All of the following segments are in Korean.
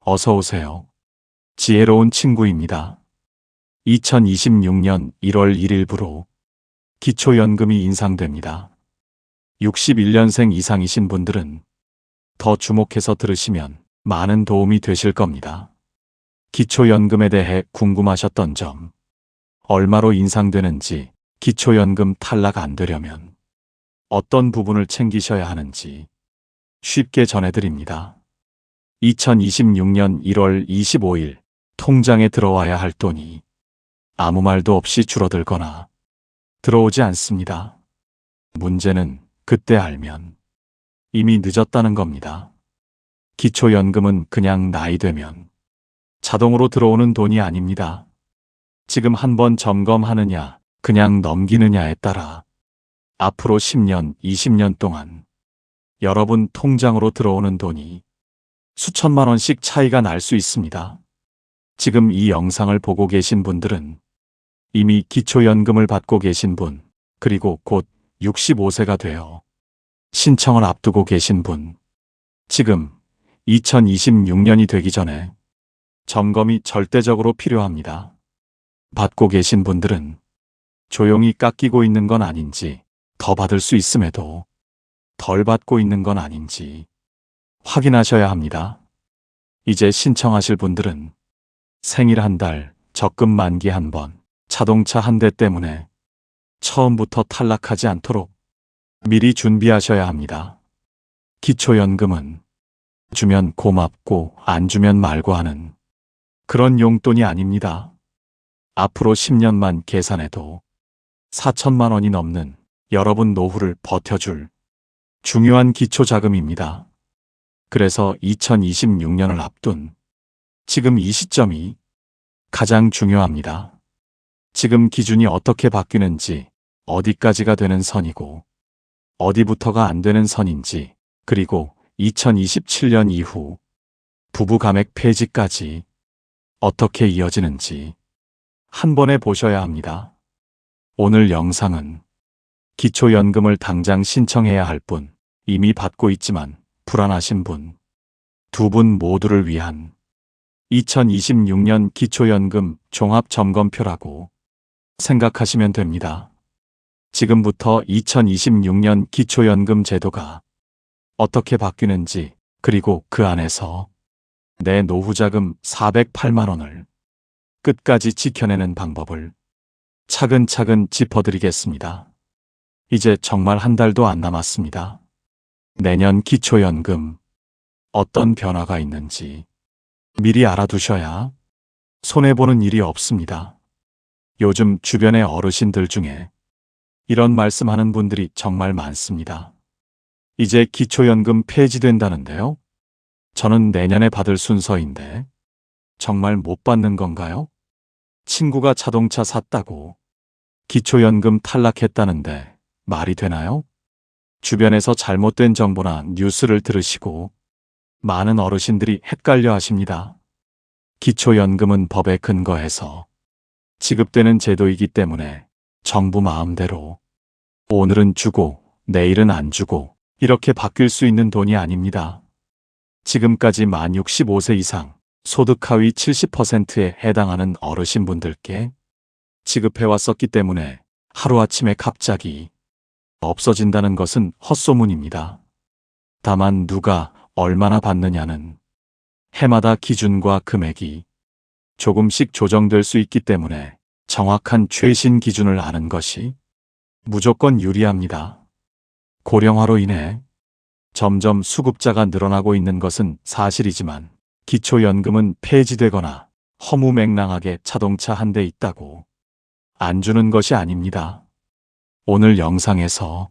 어서 오세요. 지혜로운 친구입니다. 2026년 1월 1일부로 기초연금이 인상됩니다. 61년생 이상이신 분들은 더 주목해서 들으시면 많은 도움이 되실 겁니다. 기초연금에 대해 궁금하셨던 점, 얼마로 인상되는지, 기초연금 탈락 안 되려면 어떤 부분을 챙기셔야 하는지 쉽게 전해드립니다. 2026년 1월 25일 통장에 들어와야 할 돈이 아무 말도 없이 줄어들거나 들어오지 않습니다. 문제는 그때 알면 이미 늦었다는 겁니다. 기초연금은 그냥 나이 되면 자동으로 들어오는 돈이 아닙니다. 지금 한번 점검하느냐, 그냥 넘기느냐에 따라 앞으로 10년, 20년 동안 여러분 통장으로 들어오는 돈이 수천만 원씩 차이가 날 수 있습니다. 지금 이 영상을 보고 계신 분들은 이미 기초연금을 받고 계신 분, 그리고 곧 65세가 되어 신청을 앞두고 계신 분, 지금 2026년이 되기 전에 점검이 절대적으로 필요합니다. 받고 계신 분들은 조용히 깎이고 있는 건 아닌지, 더 받을 수 있음에도 덜 받고 있는 건 아닌지 확인하셔야 합니다. 이제 신청하실 분들은 생일 한 달, 적금 만기 한 번, 자동차 한 대 때문에 처음부터 탈락하지 않도록 미리 준비하셔야 합니다. 기초연금은 주면 고맙고 안 주면 말고 하는 그런 용돈이 아닙니다. 앞으로 10년만 계산해도 4천만 원이 넘는 여러분 노후를 버텨줄 중요한 기초자금입니다. 그래서 2026년을 앞둔 지금 이 시점이 가장 중요합니다. 지금 기준이 어떻게 바뀌는지, 어디까지가 되는 선이고 어디부터가 안 되는 선인지, 그리고 2027년 이후 부부 감액 폐지까지 어떻게 이어지는지 한 번에 보셔야 합니다. 오늘 영상은 기초연금을 당장 신청해야 할 분, 이미 받고 있지만 불안하신 분, 두 분 모두를 위한 2026년 기초연금 종합점검표라고 생각하시면 됩니다. 지금부터 2026년 기초연금 제도가 어떻게 바뀌는지, 그리고 그 안에서 내 노후자금 408만 원을 끝까지 지켜내는 방법을 차근차근 짚어드리겠습니다. 이제 정말 한 달도 안 남았습니다. 내년 기초연금 어떤 변화가 있는지 미리 알아두셔야 손해보는 일이 없습니다. 요즘 주변의 어르신들 중에 이런 말씀하는 분들이 정말 많습니다. 이제 기초연금 폐지된다는데요. 저는 내년에 받을 순서인데 정말 못 받는 건가요? 친구가 자동차 샀다고 기초연금 탈락했다는데 말이 되나요? 주변에서 잘못된 정보나 뉴스를 들으시고 많은 어르신들이 헷갈려 하십니다. 기초연금은 법에 근거해서 지급되는 제도이기 때문에 정부 마음대로 오늘은 주고 내일은 안 주고 이렇게 바뀔 수 있는 돈이 아닙니다. 지금까지 만 65세 이상 소득 하위 70%에 해당하는 어르신분들께 지급해왔었기 때문에 하루아침에 갑자기 없어진다는 것은 헛소문입니다. 다만 누가 얼마나 받느냐는 해마다 기준과 금액이 조금씩 조정될 수 있기 때문에 정확한 최신 기준을 아는 것이 무조건 유리합니다. 고령화로 인해 점점 수급자가 늘어나고 있는 것은 사실이지만 기초연금은 폐지되거나 허무맹랑하게 자동차 한 대 있다고 안 주는 것이 아닙니다. 오늘 영상에서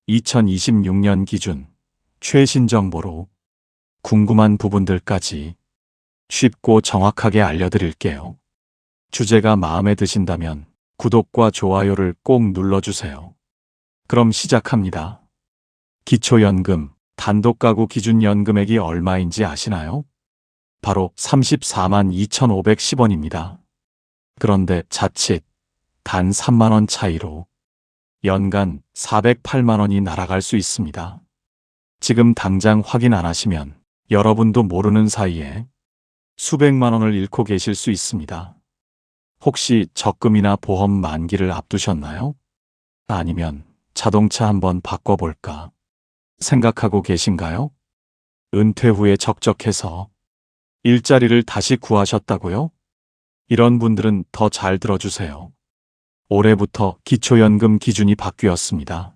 2026년 기준 최신 정보로 궁금한 부분들까지 쉽고 정확하게 알려드릴게요. 주제가 마음에 드신다면 구독과 좋아요를 꼭 눌러주세요. 그럼 시작합니다. 기초연금, 단독가구 기준 연금액이 얼마인지 아시나요? 바로 34만 2,510원입니다. 그런데 자칫 단 3만 원 차이로 연간 408만 원이 날아갈 수 있습니다. 지금 당장 확인 안 하시면 여러분도 모르는 사이에 수백만 원을 잃고 계실 수 있습니다. 혹시 적금이나 보험 만기를 앞두셨나요? 아니면 자동차 한번 바꿔볼까 생각하고 계신가요? 은퇴 후에 적적해서 일자리를 다시 구하셨다고요? 이런 분들은 더 잘 들어주세요. 올해부터 기초연금 기준이 바뀌었습니다.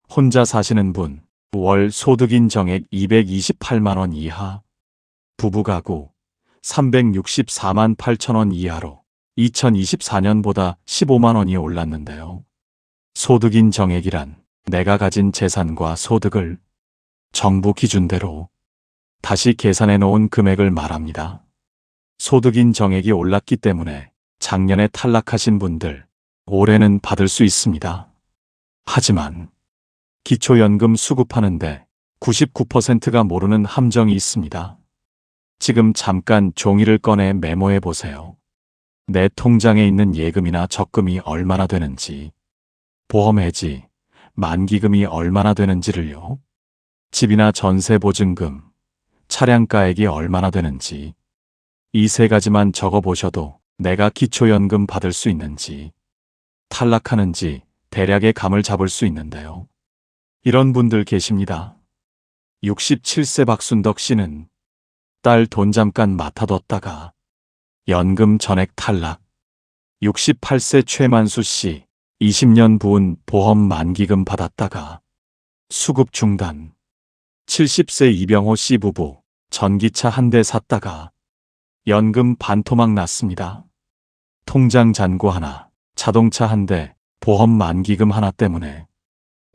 혼자 사시는 분, 월 소득인 정액 228만 원 이하, 부부가구 364만 8천 원 이하로 2024년보다 15만 원이 올랐는데요. 소득인 정액이란 내가 가진 재산과 소득을 정부 기준대로 다시 계산해 놓은 금액을 말합니다. 소득인 정액이 올랐기 때문에 작년에 탈락하신 분들, 올해는 받을 수 있습니다. 하지만 기초연금 수급하는데 99%가 모르는 함정이 있습니다. 지금 잠깐 종이를 꺼내 메모해 보세요. 내 통장에 있는 예금이나 적금이 얼마나 되는지, 보험 해지, 만기금이 얼마나 되는지를요. 집이나 전세 보증금, 차량가액이 얼마나 되는지, 이 세 가지만 적어 보셔도 내가 기초연금 받을 수 있는지, 탈락하는지 대략의 감을 잡을 수 있는데요. 이런 분들 계십니다. 67세 박순덕 씨는 딸 돈 잠깐 맡아뒀다가 연금 전액 탈락. 68세 최만수 씨, 20년 부은 보험 만기금 받았다가 수급 중단. 70세 이병호 씨 부부, 전기차 한 대 샀다가 연금 반토막 났습니다. 통장 잔고 하나, 자동차 한 대, 보험 만기금 하나 때문에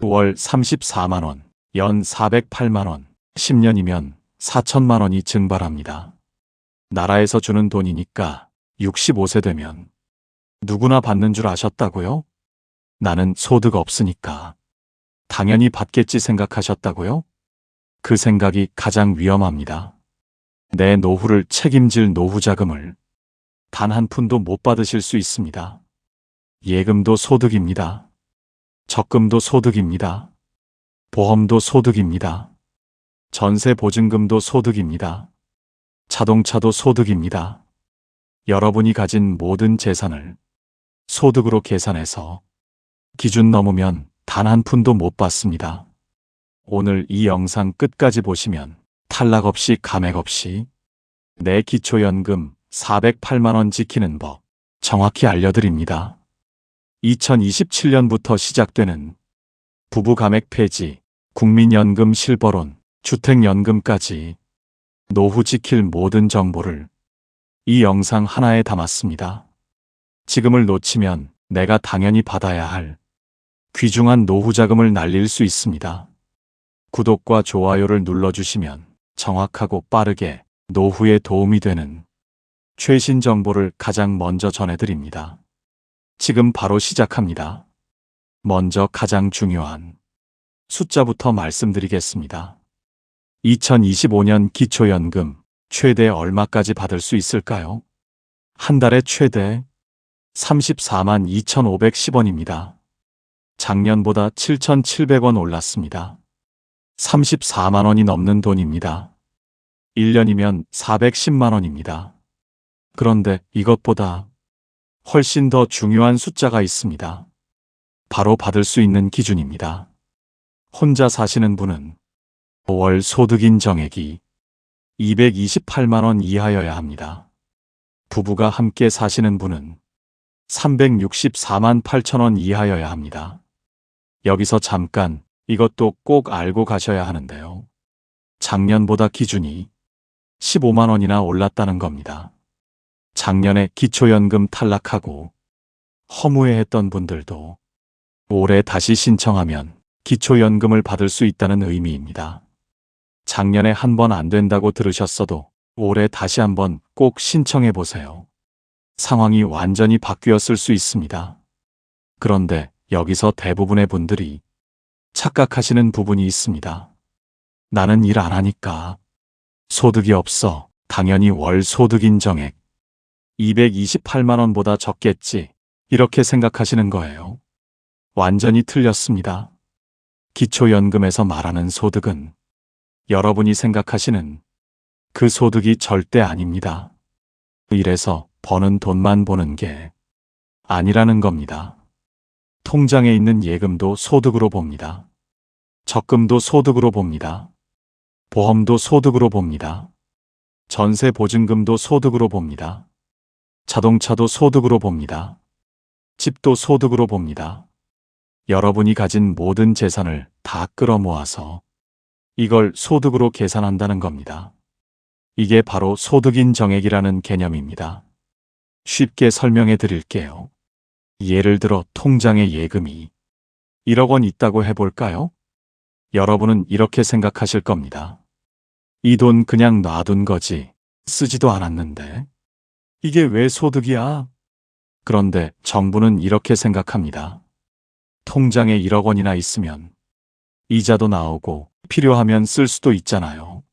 월 34만 원, 연 408만 원, 10년이면 4천만 원이 증발합니다. 나라에서 주는 돈이니까 65세 되면 누구나 받는 줄 아셨다고요? 나는 소득 없으니까 당연히 받겠지 생각하셨다고요? 그 생각이 가장 위험합니다. 내 노후를 책임질 노후자금을 단 한 푼도 못 받으실 수 있습니다. 예금도 소득입니다. 적금도 소득입니다. 보험도 소득입니다. 전세 보증금도 소득입니다. 자동차도 소득입니다. 여러분이 가진 모든 재산을 소득으로 계산해서 기준 넘으면 단 한 푼도 못 받습니다. 오늘 이 영상 끝까지 보시면 탈락 없이 감액 없이 내 기초연금 408만 원 지키는 법 정확히 알려드립니다. 2027년부터 시작되는 부부 감액 폐지, 국민연금 실버론, 주택연금까지 노후 지킬 모든 정보를 이 영상 하나에 담았습니다. 지금을 놓치면 내가 당연히 받아야 할 귀중한 노후자금을 날릴 수 있습니다. 구독과 좋아요를 눌러주시면 정확하고 빠르게 노후에 도움이 되는 최신 정보를 가장 먼저 전해드립니다. 지금 바로 시작합니다. 먼저 가장 중요한 숫자부터 말씀드리겠습니다. 2025년 기초연금 최대 얼마까지 받을 수 있을까요? 한 달에 최대 34만 2,510원입니다. 작년보다 7,700원 올랐습니다. 34만 원이 넘는 돈입니다. 1년이면 410만 원입니다. 그런데 이것보다 훨씬 더 중요한 숫자가 있습니다. 바로 받을 수 있는 기준입니다. 혼자 사시는 분은 월 소득인 정액이 228만 원 이하여야 합니다. 부부가 함께 사시는 분은 364만 8천 원 이하여야 합니다. 여기서 잠깐 이것도 꼭 알고 가셔야 하는데요. 작년보다 기준이 15만 원이나 올랐다는 겁니다. 작년에 기초연금 탈락하고 허무해했던 분들도 올해 다시 신청하면 기초연금을 받을 수 있다는 의미입니다. 작년에 한 번 안 된다고 들으셨어도 올해 다시 한번 꼭 신청해 보세요. 상황이 완전히 바뀌었을 수 있습니다. 그런데 여기서 대부분의 분들이 착각하시는 부분이 있습니다. 나는 일 안 하니까 소득이 없어 당연히 월 소득인 정액 228만 원보다 적겠지 이렇게 생각하시는 거예요. 완전히 틀렸습니다. 기초연금에서 말하는 소득은 여러분이 생각하시는 그 소득이 절대 아닙니다. 이래서 버는 돈만 보는 게 아니라는 겁니다. 통장에 있는 예금도 소득으로 봅니다. 적금도 소득으로 봅니다. 보험도 소득으로 봅니다. 전세 보증금도 소득으로 봅니다. 자동차도 소득으로 봅니다. 집도 소득으로 봅니다. 여러분이 가진 모든 재산을 다 끌어모아서 이걸 소득으로 계산한다는 겁니다. 이게 바로 소득인 정액이라는 개념입니다. 쉽게 설명해 드릴게요. 예를 들어 통장에 예금이 1억 원 있다고 해볼까요? 여러분은 이렇게 생각하실 겁니다. 이 돈 그냥 놔둔 거지. 쓰지도 않았는데. 이게 왜 소득이야? 그런데 정부는 이렇게 생각합니다. 통장에 1억 원이나 있으면 이자도 나오고 필요하면 쓸 수도 있잖아요.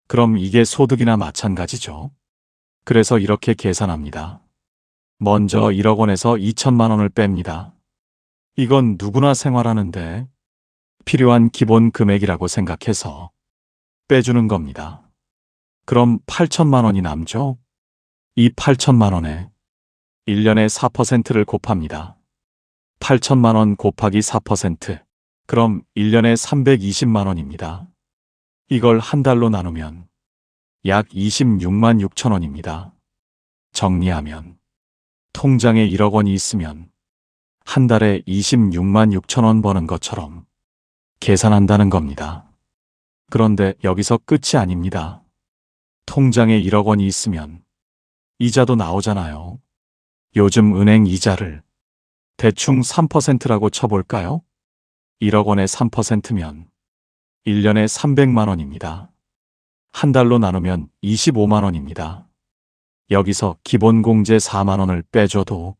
그럼 이게 소득이나 마찬가지죠. 그래서 이렇게 계산합니다. 먼저 1억 원에서 2천만 원을 뺍니다. 이건 누구나 생활하는데 필요한 기본 금액이라고 생각해서 빼주는 겁니다. 그럼 8천만 원이 남죠? 이 8천만 원에 1년에 4%를 곱합니다. 8천만 원 곱하기 4%. 그럼 1년에 320만 원입니다. 이걸 한 달로 나누면 약 26만 6천 원입니다. 정리하면 통장에 1억 원이 있으면 한 달에 26만 6천 원 버는 것처럼 계산한다는 겁니다. 그런데 여기서 끝이 아닙니다. 통장에 1억 원이 있으면 이자도 나오잖아요. 요즘 은행 이자를 대충 3%라고 쳐볼까요? 1억 원에 3%면 1년에 300만 원입니다. 한 달로 나누면 25만 원입니다. 여기서 기본공제 4만 원을 빼줘도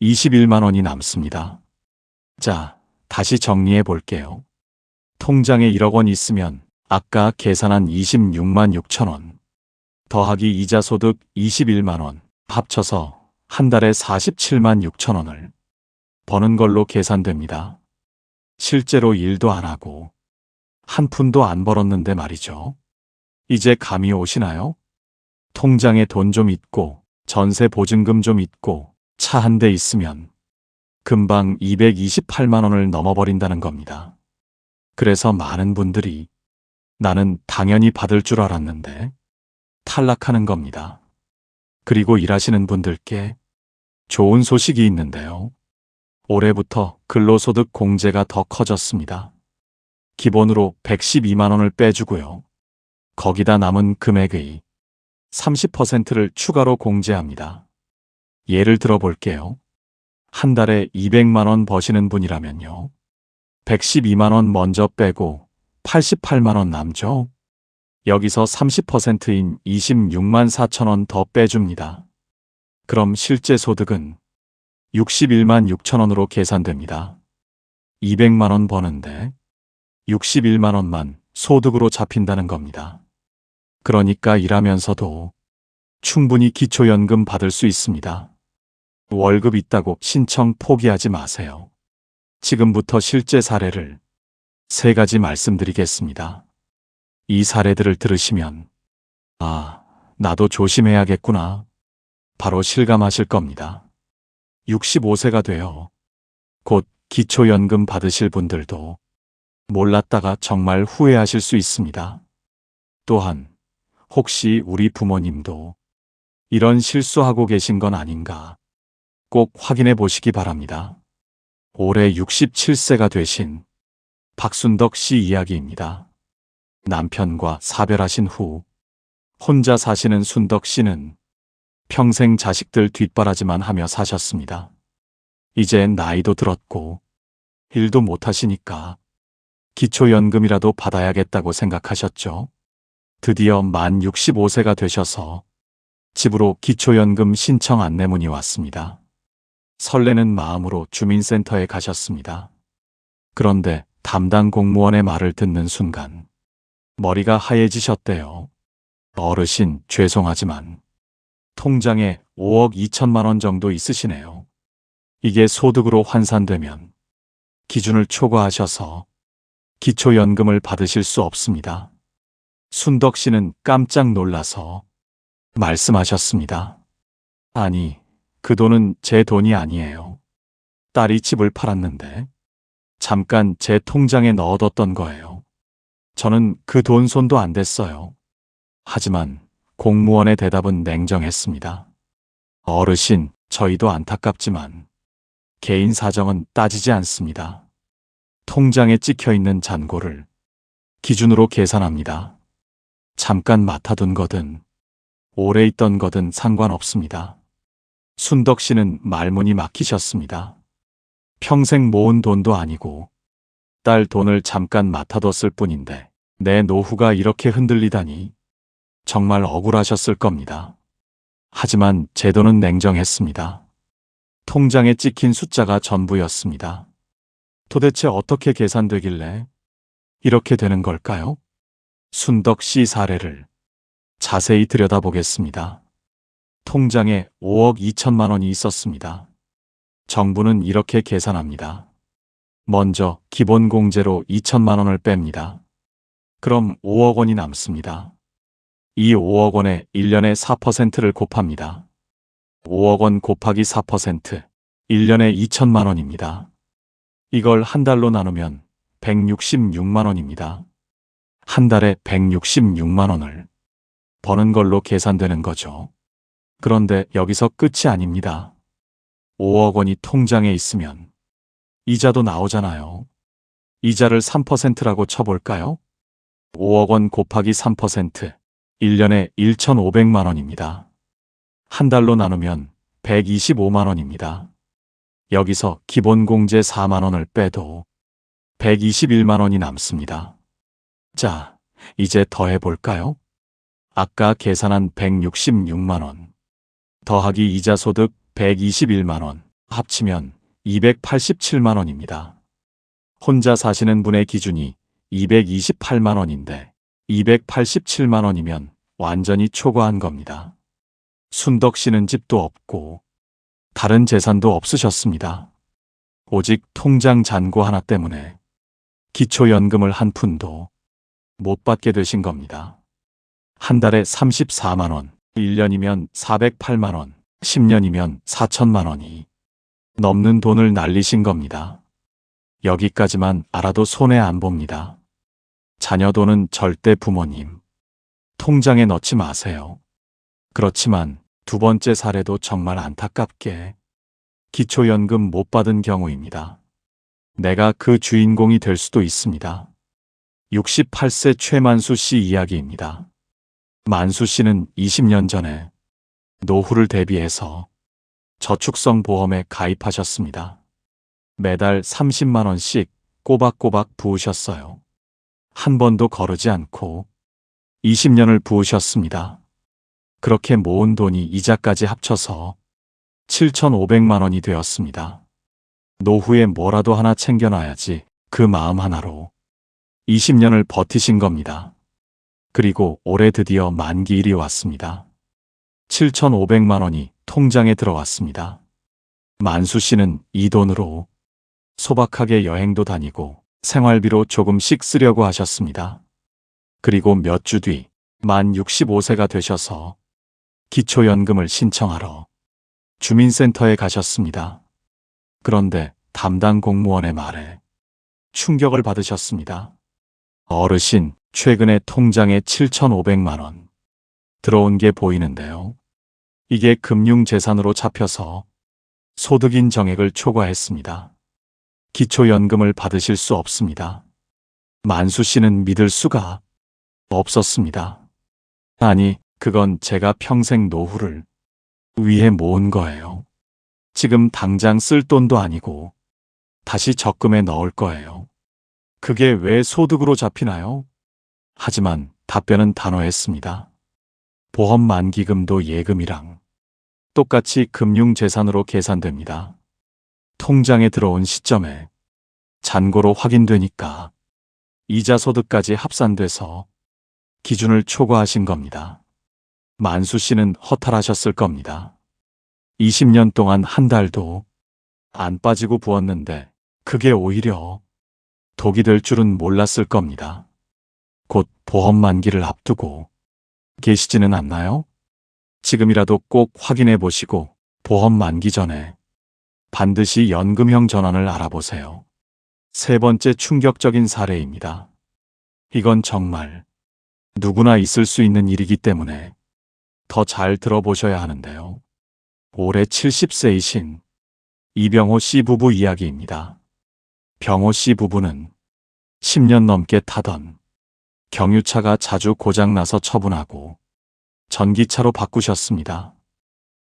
21만 원이 남습니다. 자, 다시 정리해 볼게요. 통장에 1억 원 있으면 아까 계산한 26만 6천 원 더하기 이자 소득 21만 원 합쳐서 한 달에 47만 6천 원을 버는 걸로 계산됩니다. 실제로 일도 안 하고 한 푼도 안 벌었는데 말이죠. 이제 감이 오시나요? 통장에 돈 좀 있고 전세 보증금 좀 있고 차 한 대 있으면 금방 228만 원을 넘어버린다는 겁니다. 그래서 많은 분들이 나는 당연히 받을 줄 알았는데 탈락하는 겁니다. 그리고 일하시는 분들께 좋은 소식이 있는데요. 올해부터 근로소득 공제가 더 커졌습니다. 기본으로 112만 원을 빼주고요. 거기다 남은 금액의 30%를 추가로 공제합니다. 예를 들어 볼게요. 한 달에 200만 원 버시는 분이라면요. 112만 원 먼저 빼고 88만 원 남죠? 여기서 30%인 26만 4천 원 더 빼줍니다. 그럼 실제 소득은 61만 6천 원으로 계산됩니다. 200만 원 버는데 61만 원만 소득으로 잡힌다는 겁니다. 그러니까 일하면서도 충분히 기초연금 받을 수 있습니다. 월급 있다고 신청 포기하지 마세요. 지금부터 실제 사례를 3가지 말씀드리겠습니다. 이 사례들을 들으시면 아, 나도 조심해야겠구나. 바로 실감하실 겁니다. 65세가 되어 곧 기초연금 받으실 분들도 몰랐다가 정말 후회하실 수 있습니다. 또한 혹시 우리 부모님도 이런 실수하고 계신 건 아닌가 꼭 확인해 보시기 바랍니다. 올해 67세가 되신 박순덕 씨 이야기입니다. 남편과 사별하신 후 혼자 사시는 순덕 씨는 평생 자식들 뒷바라지만 하며 사셨습니다. 이제 나이도 들었고 일도 못 하시니까 기초연금이라도 받아야겠다고 생각하셨죠. 드디어 만 65세가 되셔서 집으로 기초연금 신청 안내문이 왔습니다. 설레는 마음으로 주민센터에 가셨습니다. 그런데 담당 공무원의 말을 듣는 순간 머리가 하얘지셨대요. 어르신, 죄송하지만 통장에 5억 2천만 원 정도 있으시네요. 이게 소득으로 환산되면 기준을 초과하셔서 기초연금을 받으실 수 없습니다. 순덕 씨는 깜짝 놀라서 말씀하셨습니다. 아니, 그 돈은 제 돈이 아니에요. 딸이 집을 팔았는데 잠깐 제 통장에 넣어뒀던 거예요. 저는 그 돈 손도 안 댔어요. 하지만 공무원의 대답은 냉정했습니다. 어르신, 저희도 안타깝지만 개인 사정은 따지지 않습니다. 통장에 찍혀 있는 잔고를 기준으로 계산합니다. 잠깐 맡아둔 거든 오래 있던 거든 상관없습니다. 순덕 씨는 말문이 막히셨습니다. 평생 모은 돈도 아니고 딸 돈을 잠깐 맡아뒀을 뿐인데 내 노후가 이렇게 흔들리다니 정말 억울하셨을 겁니다. 하지만 제 돈은 냉정했습니다. 통장에 찍힌 숫자가 전부였습니다. 도대체 어떻게 계산되길래 이렇게 되는 걸까요? 순덕 씨 사례를 자세히 들여다보겠습니다. 통장에 5억 2천만 원이 있었습니다. 정부는 이렇게 계산합니다. 먼저 기본공제로 2천만 원을 뺍니다. 그럼 5억 원이 남습니다. 이 5억 원에 1년에 4%를 곱합니다. 5억 원 곱하기 4%, 1년에 2천만 원입니다. 이걸 한 달로 나누면 166만 원입니다. 한 달에 166만 원을 버는 걸로 계산되는 거죠. 그런데 여기서 끝이 아닙니다. 5억 원이 통장에 있으면 이자도 나오잖아요. 이자를 3%라고 쳐볼까요? 5억 원 곱하기 3%, 1년에 1,500만 원입니다. 한 달로 나누면 125만 원입니다. 여기서 기본공제 4만 원을 빼도 121만 원이 남습니다. 자, 이제 더해볼까요? 아까 계산한 166만 원, 더하기 이자 소득 121만 원, 합치면 287만 원입니다. 혼자 사시는 분의 기준이 228만 원인데 287만 원이면 완전히 초과한 겁니다. 순덕 씨는 집도 없고 다른 재산도 없으셨습니다. 오직 통장 잔고 하나 때문에 기초연금을 한 푼도 못 받게 되신 겁니다. 한 달에 34만 원, 1년이면 408만 원, 10년이면 4천만 원이 넘는 돈을 날리신 겁니다. 여기까지만 알아도 손해 안 봅니다. 자녀 돈은 절대 부모님 통장에 넣지 마세요. 그렇지만 두 번째 사례도 정말 안타깝게 기초연금 못 받은 경우입니다. 내가 그 주인공이 될 수도 있습니다. 68세 최만수 씨 이야기입니다. 만수 씨는 20년 전에 노후를 대비해서 저축성 보험에 가입하셨습니다. 매달 30만 원씩 꼬박꼬박 부으셨어요. 한 번도 거르지 않고 20년을 부으셨습니다. 그렇게 모은 돈이 이자까지 합쳐서 7,500만 원이 되었습니다. 노후에 뭐라도 하나 챙겨놔야지 그 마음 하나로 20년을 버티신 겁니다. 그리고 올해 드디어 만기일이 왔습니다. 7,500만 원이 통장에 들어왔습니다. 만수 씨는 이 돈으로 소박하게 여행도 다니고 생활비로 조금씩 쓰려고 하셨습니다. 그리고 몇 주 뒤 만 65세가 되셔서 기초연금을 신청하러 주민센터에 가셨습니다. 그런데 담당 공무원의 말에 충격을 받으셨습니다. 어르신, 최근에 통장에 7,500만 원 들어온 게 보이는데요. 이게 금융재산으로 잡혀서 소득인 정액을 초과했습니다. 기초연금을 받으실 수 없습니다. 만수 씨는 믿을 수가 없었습니다. 아니, 그건 제가 평생 노후를 위해 모은 거예요. 지금 당장 쓸 돈도 아니고 다시 적금에 넣을 거예요. 그게 왜 소득으로 잡히나요? 하지만 답변은 단호했습니다. 보험 만기금도 예금이랑 똑같이 금융재산으로 계산됩니다. 통장에 들어온 시점에 잔고로 확인되니까 이자 소득까지 합산돼서 기준을 초과하신 겁니다. 만수 씨는 허탈하셨을 겁니다. 20년 동안 한 달도 안 빠지고 부었는데 그게 오히려 독이 될 줄은 몰랐을 겁니다. 곧 보험 만기를 앞두고 계시지는 않나요? 지금이라도 꼭 확인해 보시고 보험 만기 전에 반드시 연금형 전환을 알아보세요. 세 번째 충격적인 사례입니다. 이건 정말 누구나 있을 수 있는 일이기 때문에 더 잘 들어보셔야 하는데요. 올해 70세이신 이병호 씨 부부 이야기입니다. 병호 씨 부부는 10년 넘게 타던 경유차가 자주 고장나서 처분하고 전기차로 바꾸셨습니다.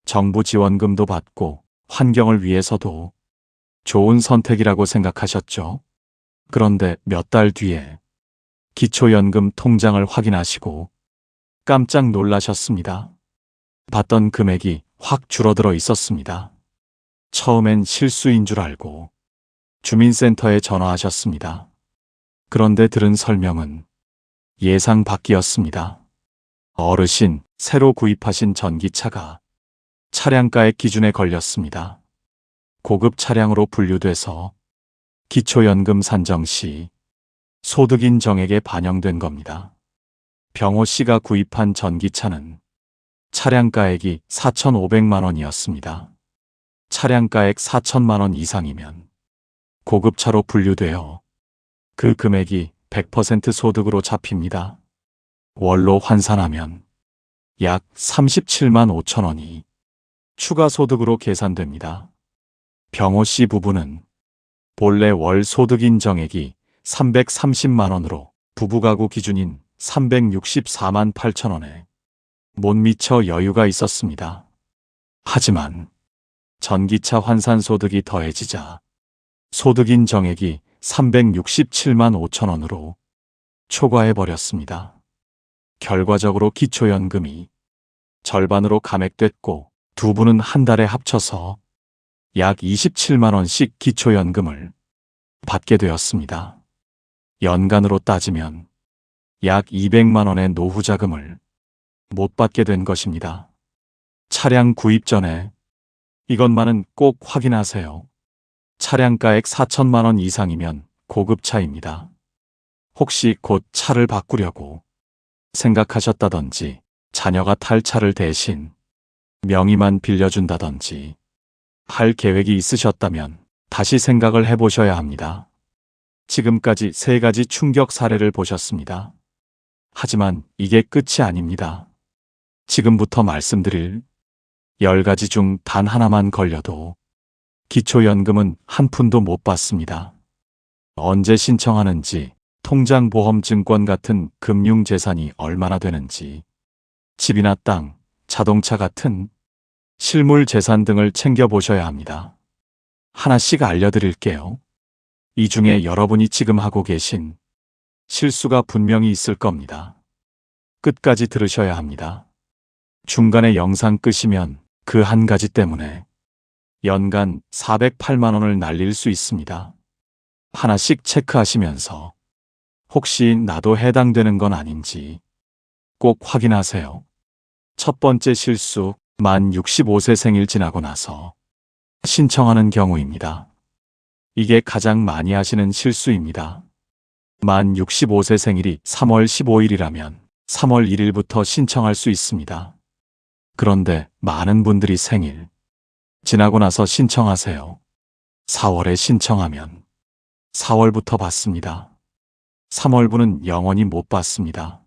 정부 지원금도 받고 환경을 위해서도 좋은 선택이라고 생각하셨죠. 그런데 몇 달 뒤에 기초연금 통장을 확인하시고 깜짝 놀라셨습니다. 받던 금액이 확 줄어들어 있었습니다. 처음엔 실수인 줄 알고 주민센터에 전화하셨습니다. 그런데 들은 설명은 예상 밖이었습니다. 어르신, 새로 구입하신 전기차가 차량가액 기준에 걸렸습니다. 고급 차량으로 분류돼서 기초연금 산정 시 소득 인정액에 반영된 겁니다. 병호 씨가 구입한 전기차는 차량가액이 4,500만 원이었습니다. 차량가액 4천만 원 이상이면 고급차로 분류되어 그 금액이 100% 소득으로 잡힙니다. 월로 환산하면 약 37만 5천 원이 추가 소득으로 계산됩니다. 병호 씨 부부는 본래 월 소득 인정액이 330만 원으로 부부가구 기준인 364만 8천 원에 못 미쳐 여유가 있었습니다. 하지만 전기차 환산 소득이 더해지자 소득 인정액이 367만 5천 원으로 초과해버렸습니다. 결과적으로 기초연금이 절반으로 감액됐고 두 분은 한 달에 합쳐서 약 27만 원씩 기초연금을 받게 되었습니다. 연간으로 따지면 약 200만 원의 노후자금을 못 받게 된 것입니다. 차량 구입 전에 이것만은 꼭 확인하세요. 차량가액 4천만 원 이상이면 고급차입니다. 혹시 곧 차를 바꾸려고 생각하셨다든지 자녀가 탈 차를 대신 명의만 빌려준다든지 할 계획이 있으셨다면 다시 생각을 해보셔야 합니다. 지금까지 3가지 충격 사례를 보셨습니다. 하지만 이게 끝이 아닙니다. 지금부터 말씀드릴 10가지 중 단 하나만 걸려도 기초연금은 한 푼도 못 받습니다. 언제 신청하는지, 통장, 보험, 증권 같은 금융재산이 얼마나 되는지, 집이나 땅, 자동차 같은 실물 재산 등을 챙겨보셔야 합니다. 하나씩 알려드릴게요. 이 중에 여러분이 지금 하고 계신 실수가 분명히 있을 겁니다. 끝까지 들으셔야 합니다. 중간에 영상 끄시면 그 한 가지 때문에 연간 408만 원을 날릴 수 있습니다. 하나씩 체크하시면서 혹시 나도 해당되는 건 아닌지 꼭 확인하세요. 첫 번째 실수, 만 65세 생일 지나고 나서 신청하는 경우입니다. 이게 가장 많이 하시는 실수입니다. 만 65세 생일이 3월 15일이라면 3월 1일부터 신청할 수 있습니다. 그런데 많은 분들이 생일 지나고 나서 신청하세요. 4월에 신청하면 4월부터 받습니다. 3월분은 영원히 못 받습니다.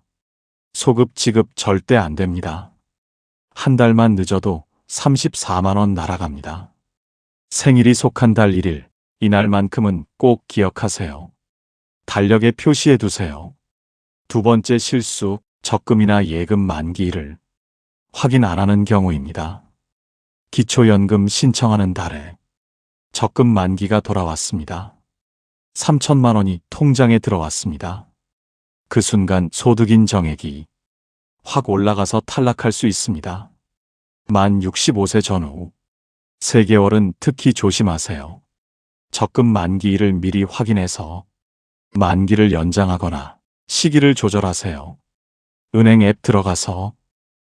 소급 지급 절대 안 됩니다. 한 달만 늦어도 34만 원 날아갑니다. 생일이 속한 달 1일, 이날만큼은 꼭 기억하세요. 달력에 표시해 두세요. 두 번째 실수, 적금이나 예금 만기일을 확인 안 하는 경우입니다. 기초연금 신청하는 달에 적금 만기가 돌아왔습니다. 3천만 원이 통장에 들어왔습니다. 그 순간 소득 인정액이 확 올라가서 탈락할 수 있습니다. 만 65세 전후 3개월은 특히 조심하세요. 적금 만기일을 미리 확인해서 만기를 연장하거나 시기를 조절하세요. 은행 앱 들어가서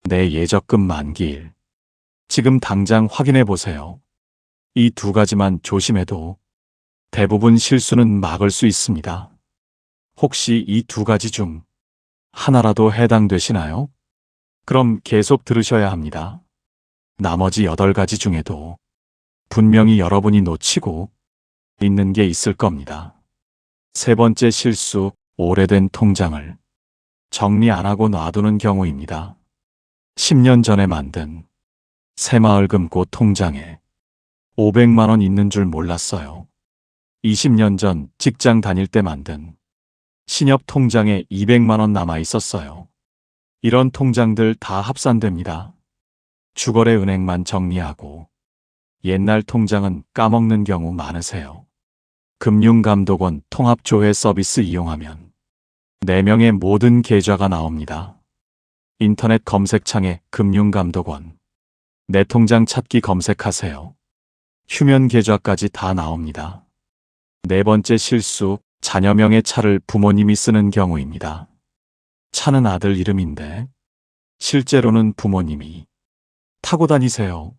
내 예적금 만기일 지금 당장 확인해 보세요. 이 2가지만 조심해도 대부분 실수는 막을 수 있습니다. 혹시 이 2가지 중 하나라도 해당되시나요? 그럼 계속 들으셔야 합니다. 나머지 8가지 중에도 분명히 여러분이 놓치고 있는 게 있을 겁니다. 세 번째 실수, 오래된 통장을 정리 안 하고 놔두는 경우입니다. 10년 전에 만든 새마을금고 통장에 500만 원 있는 줄 몰랐어요. 20년 전 직장 다닐 때 만든 신협 통장에 200만 원 남아 있었어요. 이런 통장들 다 합산됩니다. 주거래 은행만 정리하고 옛날 통장은 까먹는 경우 많으세요. 금융감독원 통합조회 서비스 이용하면 4명의 모든 계좌가 나옵니다. 인터넷 검색창에 금융감독원 내 통장 찾기 검색하세요. 휴면 계좌까지 다 나옵니다. 네 번째 실수, 자녀명의 차를 부모님이 쓰는 경우입니다. 차는 아들 이름인데 실제로는 부모님이 타고 다니세요.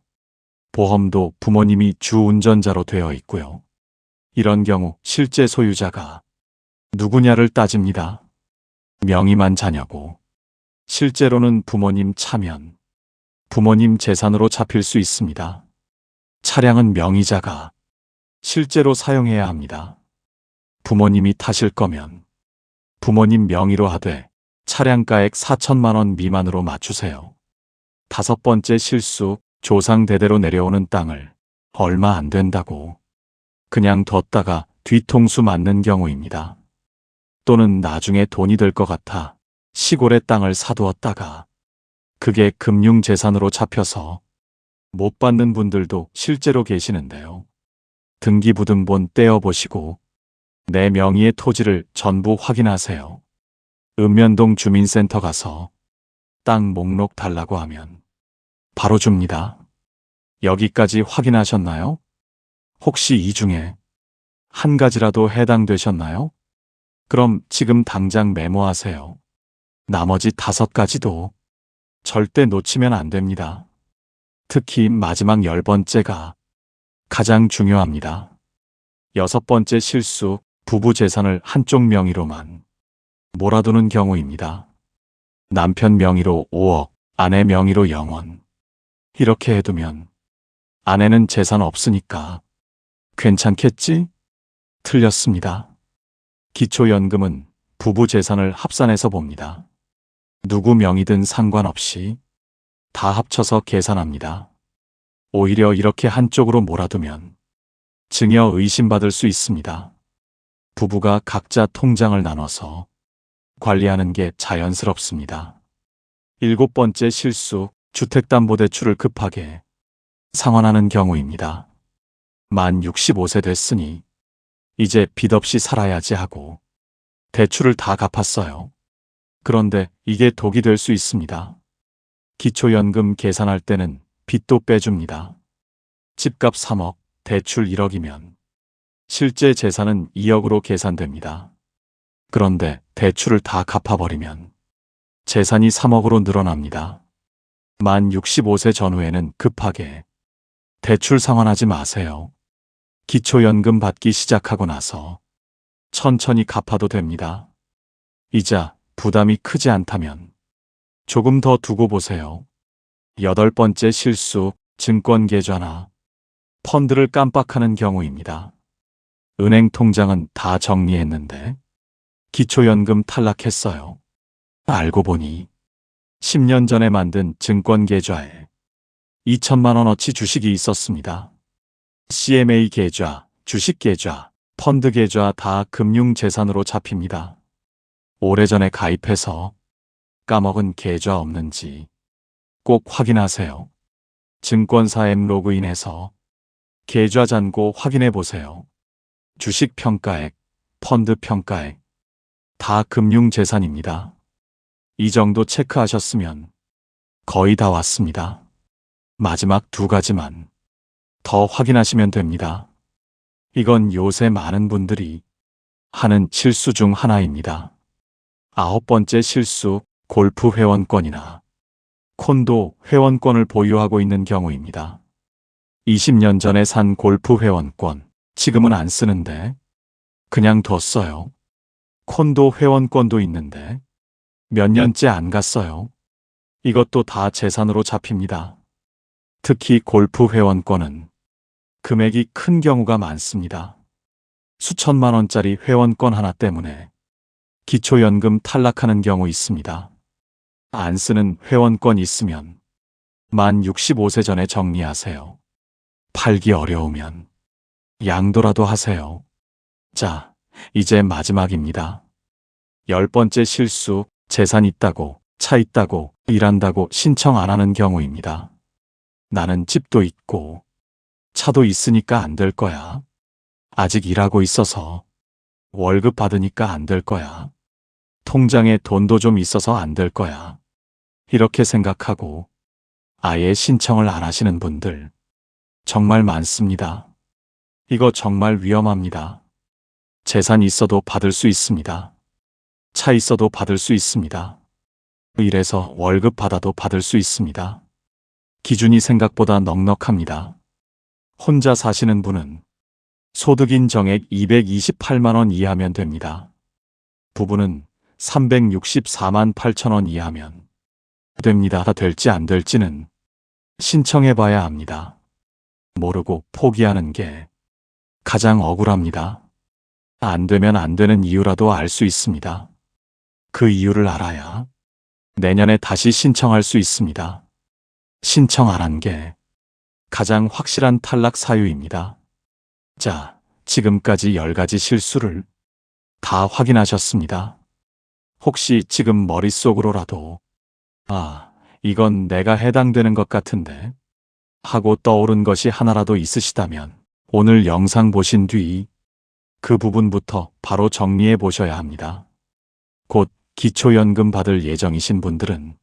보험도 부모님이 주운전자로 되어 있고요. 이런 경우 실제 소유자가 누구냐를 따집니다. 명의만 자녀고 실제로는 부모님 차면 부모님 재산으로 잡힐 수 있습니다. 차량은 명의자가 실제로 사용해야 합니다. 부모님이 타실 거면 부모님 명의로 하되 차량가액 4천만 원 미만으로 맞추세요. 다섯 번째 실수, 조상 대대로 내려오는 땅을 얼마 안 된다고 그냥 뒀다가 뒤통수 맞는 경우입니다. 또는 나중에 돈이 될 것 같아 시골에 땅을 사두었다가 그게 금융재산으로 잡혀서 못 받는 분들도 실제로 계시는데요. 등기부등본 떼어보시고 내 명의의 토지를 전부 확인하세요. 읍면동 주민센터 가서 땅 목록 달라고 하면 바로 줍니다. 여기까지 확인하셨나요? 혹시 이 중에 한 가지라도 해당되셨나요? 그럼 지금 당장 메모하세요. 나머지 5가지도 절대 놓치면 안 됩니다. 특히 마지막 10번째가 가장 중요합니다. 6번째 실수, 부부 재산을 한쪽 명의로만 몰아두는 경우입니다. 남편 명의로 5억, 아내 명의로 0원. 이렇게 해두면 아내는 재산 없으니까 괜찮겠지? 틀렸습니다. 기초연금은 부부 재산을 합산해서 봅니다. 누구 명의든 상관없이 다 합쳐서 계산합니다. 오히려 이렇게 한쪽으로 몰아두면 증여 의심받을 수 있습니다. 부부가 각자 통장을 나눠서 관리하는 게 자연스럽습니다. 7번째 실수, 주택담보대출을 급하게 상환하는 경우입니다. 만 65세 됐으니 이제 빚 없이 살아야지 하고 대출을 다 갚았어요. 그런데 이게 독이 될 수 있습니다. 기초연금 계산할 때는 빚도 빼줍니다. 집값 3억, 대출 1억이면 실제 재산은 2억으로 계산됩니다. 그런데 대출을 다 갚아버리면 재산이 3억으로 늘어납니다. 만 65세 전후에는 급하게 대출 상환하지 마세요. 기초연금 받기 시작하고 나서 천천히 갚아도 됩니다. 이자 부담이 크지 않다면 조금 더 두고 보세요. 8번째 실수, 증권계좌나 펀드를 깜빡하는 경우입니다. 은행 통장은 다 정리했는데 기초연금 탈락했어요. 알고 보니 10년 전에 만든 증권계좌에 2천만 원어치 주식이 있었습니다. CMA 계좌, 주식계좌, 펀드계좌 다 금융재산으로 잡힙니다. 오래전에 가입해서 까먹은 계좌 없는지 꼭 확인하세요. 증권사 앱 로그인해서 계좌 잔고 확인해 보세요. 주식 평가액, 펀드 평가액 다 금융재산입니다. 이 정도 체크하셨으면 거의 다 왔습니다. 마지막 2가지만 더 확인하시면 됩니다. 이건 요새 많은 분들이 하는 실수 중 하나입니다. 9번째 실수, 골프 회원권이나 콘도 회원권을 보유하고 있는 경우입니다. 20년 전에 산 골프 회원권, 지금은 안 쓰는데 그냥 뒀어요. 콘도 회원권도 있는데 몇 년째 안 갔어요. 이것도 다 재산으로 잡힙니다. 특히 골프 회원권은 금액이 큰 경우가 많습니다. 수천만 원짜리 회원권 하나 때문에 기초연금 탈락하는 경우 있습니다. 안 쓰는 회원권 있으면 만 65세 전에 정리하세요. 팔기 어려우면 양도라도 하세요. 자, 이제 마지막입니다. 10번째 실수, 재산 있다고, 차 있다고, 일한다고 신청 안 하는 경우입니다. 나는 집도 있고, 차도 있으니까 안 될 거야. 아직 일하고 있어서, 월급 받으니까 안 될 거야. 통장에 돈도 좀 있어서 안 될 거야. 이렇게 생각하고, 아예 신청을 안 하시는 분들, 정말 많습니다. 이거 정말 위험합니다. 재산 있어도 받을 수 있습니다. 차 있어도 받을 수 있습니다. 일해서 월급 받아도 받을 수 있습니다. 기준이 생각보다 넉넉합니다. 혼자 사시는 분은 소득인 정액 228만 원 이하면 됩니다. 부부는 364만 8천 원 이하면 됩니다. 다 될지 안 될지는 신청해 봐야 합니다. 모르고 포기하는 게 가장 억울합니다. 안 되면 안 되는 이유라도 알 수 있습니다. 그 이유를 알아야 내년에 다시 신청할 수 있습니다. 신청 안 한 게 가장 확실한 탈락 사유입니다. 자, 지금까지 10가지 실수를 다 확인하셨습니다. 혹시 지금 머릿속으로라도 아, 이건 내가 해당되는 것 같은데 하고 떠오른 것이 하나라도 있으시다면 오늘 영상 보신 뒤 그 부분부터 바로 정리해 보셔야 합니다. 곧 기초연금 받을 예정이신 분들은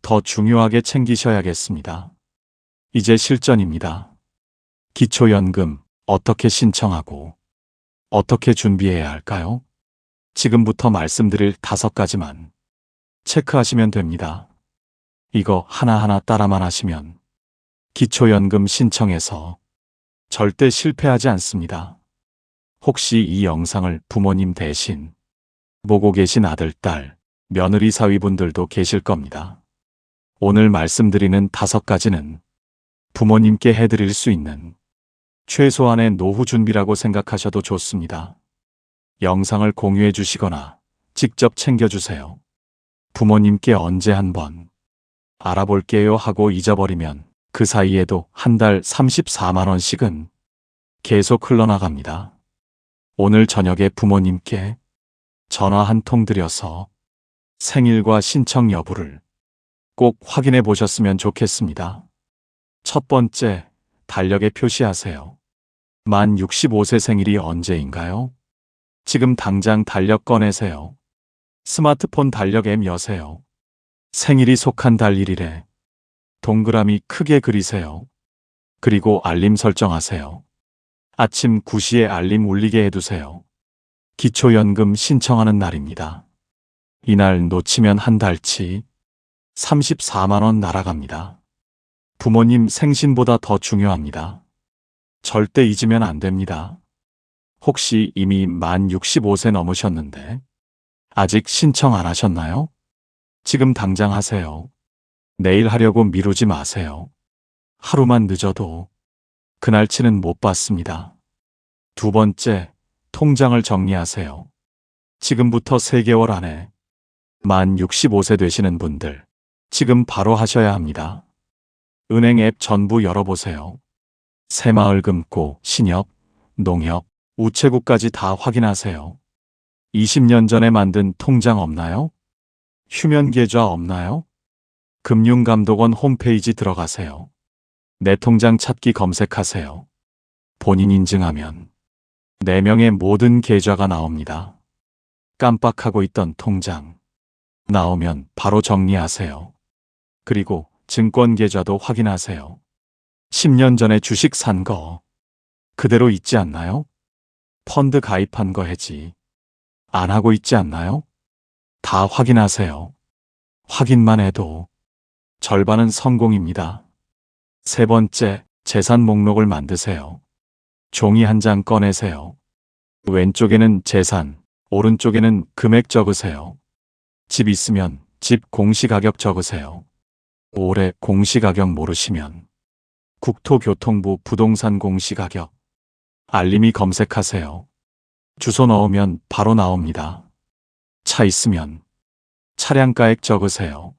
더 중요하게 챙기셔야겠습니다. 이제 실전입니다. 기초연금 어떻게 신청하고 어떻게 준비해야 할까요? 지금부터 말씀드릴 5가지만 체크하시면 됩니다. 이거 하나하나 따라만 하시면 기초연금 신청에서 절대 실패하지 않습니다. 혹시 이 영상을 부모님 대신 보고 계신 아들, 딸, 며느리 사위분들도 계실 겁니다. 오늘 말씀드리는 5가지는 부모님께 해드릴 수 있는 최소한의 노후 준비라고 생각하셔도 좋습니다. 영상을 공유해 주시거나 직접 챙겨주세요. 부모님께 언제 한번 알아볼게요 하고 잊어버리면 그 사이에도 한 달 34만 원씩은 계속 흘러나갑니다. 오늘 저녁에 부모님께 전화 한 통 드려서 생일과 신청 여부를 꼭 확인해 보셨으면 좋겠습니다. 첫 번째, 달력에 표시하세요. 만 65세 생일이 언제인가요? 지금 당장 달력 꺼내세요. 스마트폰 달력 앱 여세요. 생일이 속한 달 1일에 동그라미 크게 그리세요. 그리고 알림 설정하세요. 아침 9시에 알림 울리게 해두세요. 기초연금 신청하는 날입니다. 이날 놓치면 한 달치 34만 원 날아갑니다. 부모님 생신보다 더 중요합니다. 절대 잊으면 안 됩니다. 혹시 이미 만 65세 넘으셨는데 아직 신청 안 하셨나요? 지금 당장 하세요. 내일 하려고 미루지 마세요. 하루만 늦어도 그날치는 못 받습니다. 두 번째, 통장을 정리하세요. 지금부터 3개월 안에 만 65세 되시는 분들 지금 바로 하셔야 합니다. 은행 앱 전부 열어보세요. 새마을 금고, 신협, 농협, 우체국까지 다 확인하세요. 20년 전에 만든 통장 없나요? 휴면 계좌 없나요? 금융감독원 홈페이지 들어가세요. 내 통장 찾기 검색하세요. 본인 인증하면 4명의 모든 계좌가 나옵니다. 깜빡하고 있던 통장 나오면 바로 정리하세요. 그리고 증권 계좌도 확인하세요. 10년 전에 주식 산 거 그대로 있지 않나요? 펀드 가입한 거 해지 안 하고 있지 않나요? 다 확인하세요. 확인만 해도 절반은 성공입니다. 세 번째, 재산 목록을 만드세요. 종이 한 장 꺼내세요. 왼쪽에는 재산, 오른쪽에는 금액 적으세요. 집 있으면 집 공시가격 적으세요. 올해 공시가격 모르시면 국토교통부 부동산 공시가격 알림이 검색하세요. 주소 넣으면 바로 나옵니다. 차 있으면 차량가액 적으세요.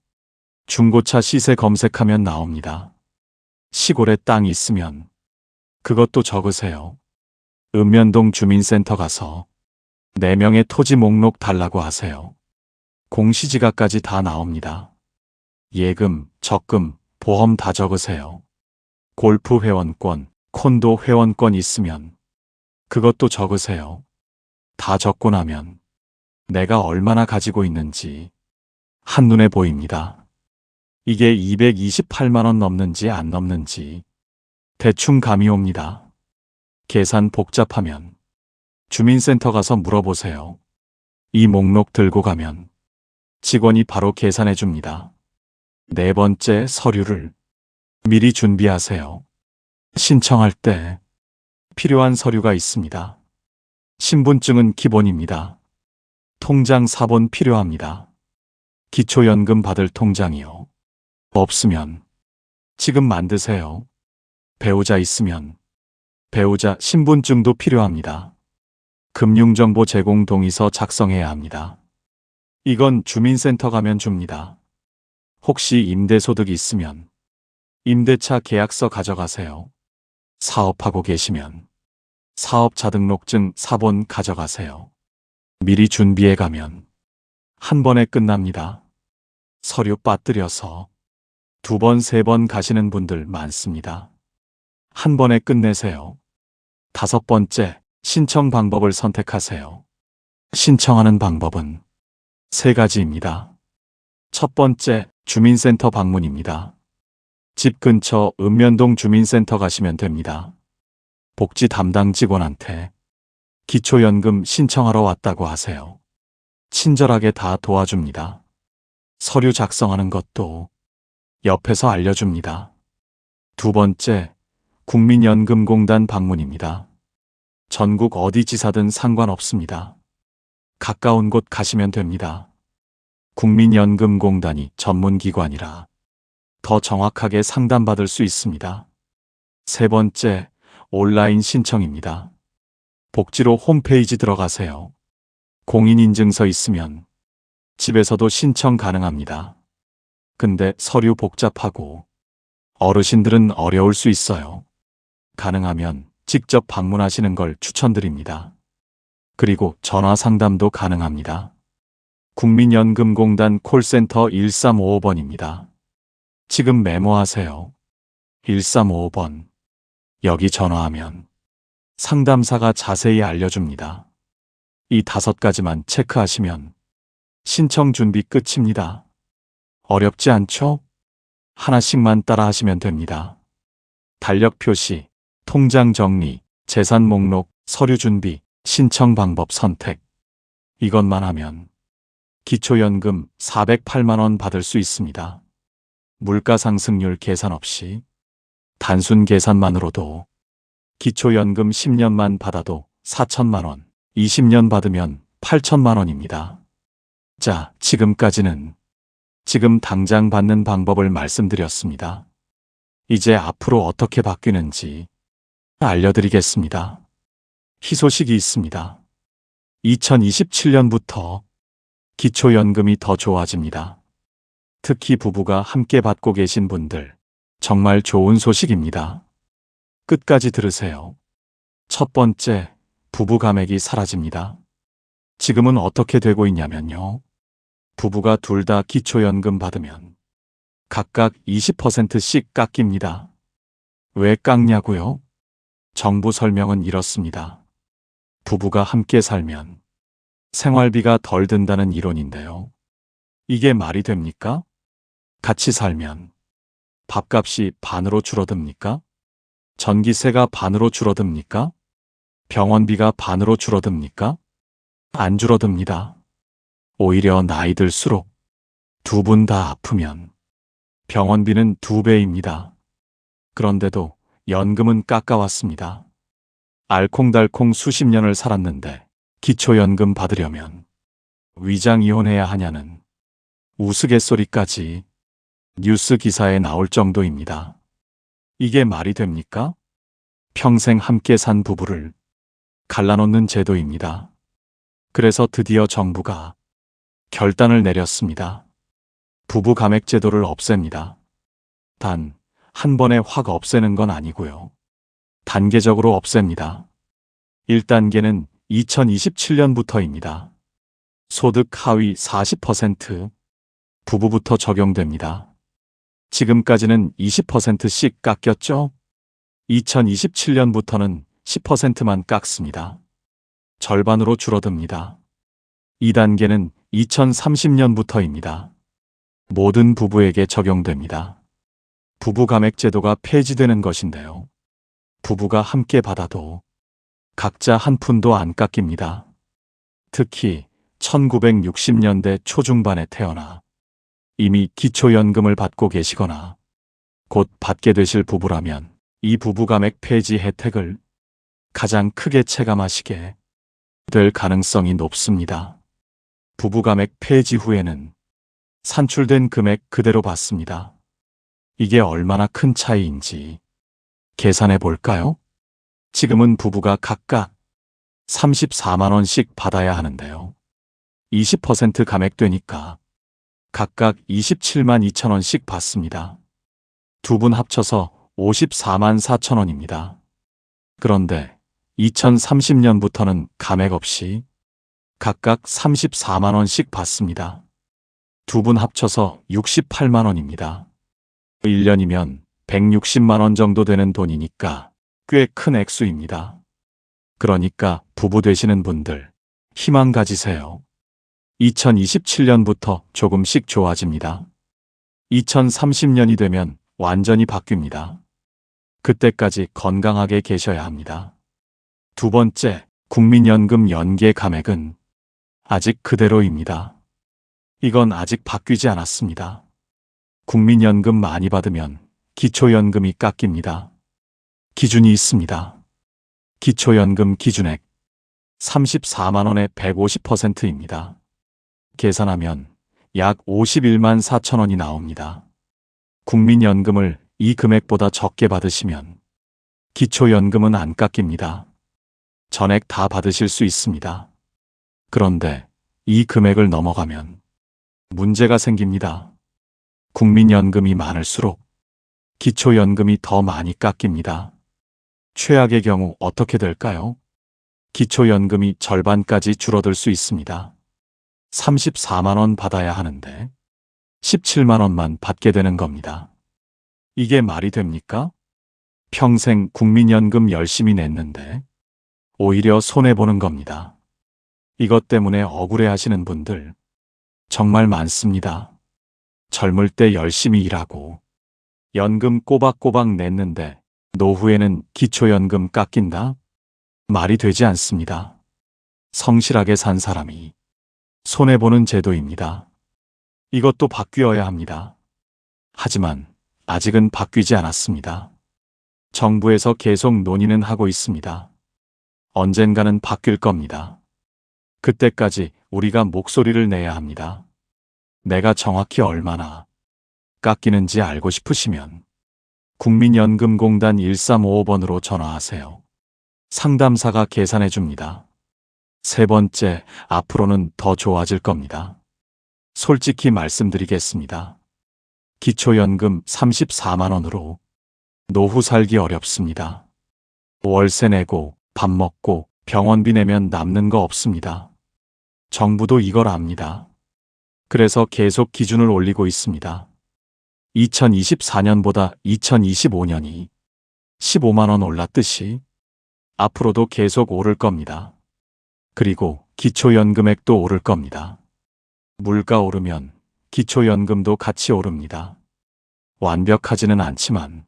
중고차 시세 검색하면 나옵니다. 시골에 땅 있으면 그것도 적으세요. 읍면동 주민센터 가서 4명의 토지 목록 달라고 하세요. 공시지가까지 다 나옵니다. 예금, 적금, 보험 다 적으세요. 골프 회원권, 콘도 회원권 있으면 그것도 적으세요. 다 적고 나면 내가 얼마나 가지고 있는지 한눈에 보입니다. 이게 228만 원 넘는지 안 넘는지 대충 감이 옵니다. 계산 복잡하면 주민센터 가서 물어보세요. 이 목록 들고 가면 직원이 바로 계산해 줍니다. 4번째, 서류를 미리 준비하세요. 신청할 때 필요한 서류가 있습니다. 신분증은 기본입니다. 통장 사본 필요합니다. 기초연금 받을 통장이요. 없으면 지금 만드세요. 배우자 있으면 배우자 신분증도 필요합니다. 금융정보 제공 동의서 작성해야 합니다. 이건 주민센터 가면 줍니다. 혹시 임대소득 있으면 임대차 계약서 가져가세요. 사업하고 계시면 사업자 등록증 사본 가져가세요. 미리 준비해 가면 한 번에 끝납니다. 서류 빠뜨려서 2번, 3번 가시는 분들 많습니다. 한 번에 끝내세요. 5번째, 신청 방법을 선택하세요. 신청하는 방법은 3가지입니다. 첫 번째, 주민센터 방문입니다. 집 근처 읍면동 주민센터 가시면 됩니다. 복지 담당 직원한테 기초연금 신청하러 왔다고 하세요. 친절하게 다 도와줍니다. 서류 작성하는 것도 옆에서 알려줍니다. 2번째, 국민연금공단 방문입니다. 전국 어디 지사든 상관없습니다. 가까운 곳 가시면 됩니다. 국민연금공단이 전문기관이라 더 정확하게 상담받을 수 있습니다. 3번째, 온라인 신청입니다. 복지로 홈페이지 들어가세요. 공인인증서 있으면 집에서도 신청 가능합니다. 근데 서류 복잡하고 어르신들은 어려울 수 있어요. 가능하면 직접 방문하시는 걸 추천드립니다. 그리고 전화 상담도 가능합니다. 국민연금공단 콜센터 1355번입니다. 지금 메모하세요. 1355번. 여기 전화하면 상담사가 자세히 알려줍니다. 이 5가지만 체크하시면 신청 준비 끝입니다. 어렵지 않죠? 하나씩만 따라 하시면 됩니다. 달력 표시, 통장 정리, 재산 목록, 서류 준비, 신청 방법 선택. 이것만 하면 기초연금 408만 원 받을 수 있습니다. 물가 상승률 계산 없이 단순 계산만으로도 기초연금 10년만 받아도 4천만 원, 20년 받으면 8천만 원입니다. 자, 지금까지는 지금 당장 받는 방법을 말씀드렸습니다. 이제 앞으로 어떻게 바뀌는지 알려드리겠습니다. 희소식이 있습니다. 2027년부터 기초연금이 더 좋아집니다. 특히 부부가 함께 받고 계신 분들, 정말 좋은 소식입니다. 끝까지 들으세요. 첫 번째, 부부 감액이 사라집니다. 지금은 어떻게 되고 있냐면요. 부부가 둘 다 기초연금 받으면 각각 20%씩 깎입니다. 왜 깎냐고요? 정부 설명은 이렇습니다. 부부가 함께 살면 생활비가 덜 든다는 이론인데요. 이게 말이 됩니까? 같이 살면 밥값이 반으로 줄어듭니까? 전기세가 반으로 줄어듭니까? 병원비가 반으로 줄어듭니까? 안 줄어듭니다. 오히려 나이 들수록 2분 다 아프면 병원비는 2배입니다. 그런데도 연금은 깎아왔습니다. 알콩달콩 수십 년을 살았는데 기초연금 받으려면 위장 이혼해야 하냐는 우스갯소리까지 뉴스 기사에 나올 정도입니다. 이게 말이 됩니까? 평생 함께 산 부부를 갈라놓는 제도입니다. 그래서 드디어 정부가 결단을 내렸습니다. 부부 감액 제도를 없앱니다. 단, 한 번에 확 없애는 건 아니고요. 단계적으로 없앱니다. 1단계는 2027년부터입니다. 소득 하위 40% 부부부터 적용됩니다. 지금까지는 20%씩 깎였죠? 2027년부터는 10%만 깎습니다. 절반으로 줄어듭니다. 2단계는 2030년부터입니다. 모든 부부에게 적용됩니다. 부부 감액 제도가 폐지되는 것인데요. 부부가 함께 받아도 각자 한 푼도 안 깎입니다. 특히 1960년대 초중반에 태어나 이미 기초연금을 받고 계시거나 곧 받게 되실 부부라면 이 부부 감액 폐지 혜택을 가장 크게 체감하시게 될 가능성이 높습니다. 부부 감액 폐지 후에는 산출된 금액 그대로 받습니다. 이게 얼마나 큰 차이인지 계산해 볼까요? 지금은 부부가 각각 34만 원씩 받아야 하는데요. 20% 감액되니까 각각 27만 2천 원씩 받습니다. 두 분 합쳐서 54만 4천 원입니다. 그런데 2030년부터는 감액 없이 각각 34만 원씩 받습니다. 두 분 합쳐서 68만 원입니다. 1년이면 160만 원 정도 되는 돈이니까 꽤 큰 액수입니다. 그러니까 부부 되시는 분들 희망 가지세요. 2027년부터 조금씩 좋아집니다. 2030년이 되면 완전히 바뀝니다. 그때까지 건강하게 계셔야 합니다. 두 번째, 국민연금 연계 감액은 아직 그대로입니다. 이건 아직 바뀌지 않았습니다. 국민연금 많이 받으면 기초연금이 깎입니다. 기준이 있습니다. 기초연금 기준액 34만 원의 150%입니다. 계산하면 약 51만 4천 원이 나옵니다. 국민연금을 이 금액보다 적게 받으시면 기초연금은 안 깎입니다. 전액 다 받으실 수 있습니다. 그런데 이 금액을 넘어가면 문제가 생깁니다. 국민연금이 많을수록 기초연금이 더 많이 깎입니다. 최악의 경우 어떻게 될까요? 기초연금이 절반까지 줄어들 수 있습니다. 34만 원 받아야 하는데 17만 원만 받게 되는 겁니다. 이게 말이 됩니까? 평생 국민연금 열심히 냈는데 오히려 손해보는 겁니다. 이것 때문에 억울해하시는 분들 정말 많습니다. 젊을 때 열심히 일하고 연금 꼬박꼬박 냈는데 노후에는 기초연금 깎인다? 말이 되지 않습니다. 성실하게 산 사람이 손해보는 제도입니다. 이것도 바뀌어야 합니다. 하지만 아직은 바뀌지 않았습니다. 정부에서 계속 논의는 하고 있습니다. 언젠가는 바뀔 겁니다. 그때까지 우리가 목소리를 내야 합니다. 내가 정확히 얼마나 깎이는지 알고 싶으시면 국민연금공단 1355번으로 전화하세요. 상담사가 계산해 줍니다. 세 번째, 앞으로는 더 좋아질 겁니다. 솔직히 말씀드리겠습니다. 기초연금 34만 원으로 노후 살기 어렵습니다. 월세 내고 밥 먹고 병원비 내면 남는 거 없습니다. 정부도 이걸 압니다. 그래서 계속 기준을 올리고 있습니다. 2024년보다 2025년이 15만 원 올랐듯이 앞으로도 계속 오를 겁니다. 그리고 기초연금액도 오를 겁니다. 물가 오르면 기초연금도 같이 오릅니다. 완벽하지는 않지만